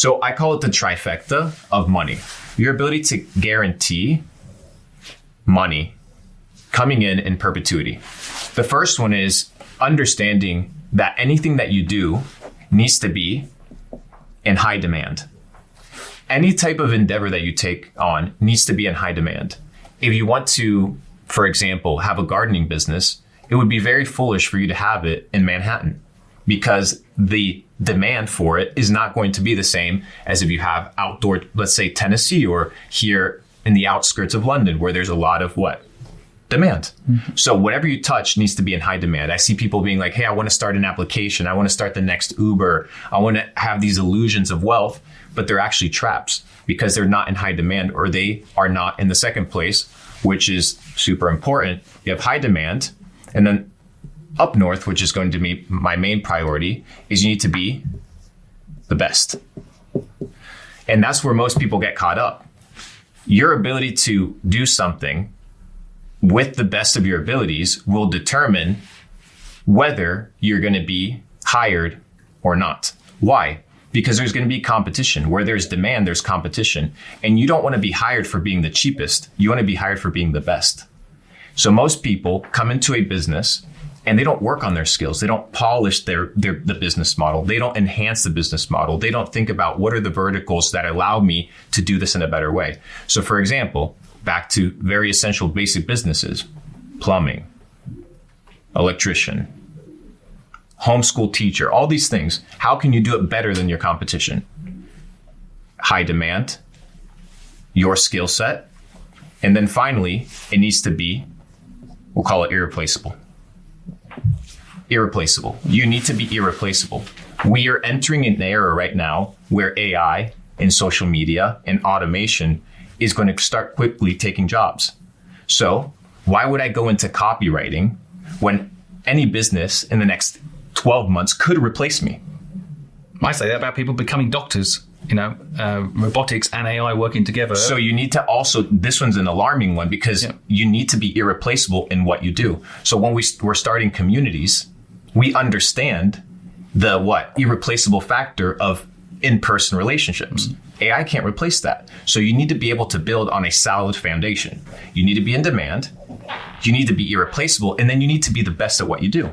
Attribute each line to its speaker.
Speaker 1: So I call it the trifecta of money. Your ability to guarantee money coming in perpetuity. The first one is understanding that anything that you do needs to be in high demand. Any type of endeavor that you take on needs to be in high demand. If you want to, for example, have a gardening business, it would be very foolish for you to have it in Manhattan because the demand for it is not going to be the same as if you have outdoor, let's say Tennessee or here in the outskirts of London where there's a lot of what? Demand. Mm-hmm. So whatever you touch needs to be in high demand. I see people being like, hey, I want to start an application. I want to start the next Uber. I want to have these illusions of wealth, but they're actually traps because they're not in high demand or they are not in the second place, which is super important. You have high demand. And then up north, which is going to be my main priority, is you need to be the best. And that's where most people get caught up. Your ability to do something with the best of your abilities will determine whether you're going to be hired or not. Why? Because there's going to be competition. Where there's demand, there's competition. And you don't want to be hired for being the cheapest. You want to be hired for being the best. So most people come into a business and they don't work on their skills. They don't polish the business model. They don't enhance the business model. They don't think about what are the verticals that allow me to do this in a better way. So for example, back to very essential basic businesses, plumbing, electrician, homeschool teacher, all these things. How can you do it better than your competition? High demand, your skill set, and then finally, it needs to be, we'll call it irreplaceable. Irreplaceable. You need to be irreplaceable. We are entering an era right now where AI and social media and automation is going to start quickly taking jobs. So why would I go into copywriting when any business in the next 12 months could replace me?
Speaker 2: I say that about people becoming doctors, robotics and AI working together.
Speaker 1: So you need to also, this one's an alarming one because you need to be irreplaceable in what you do. So when we're starting communities, we understand the irreplaceable factor of in-person relationships. Mm-hmm. AI can't replace that. So you need to be able to build on a solid foundation. You need to be in demand. You need to be irreplaceable. And then you need to be the best at what you do.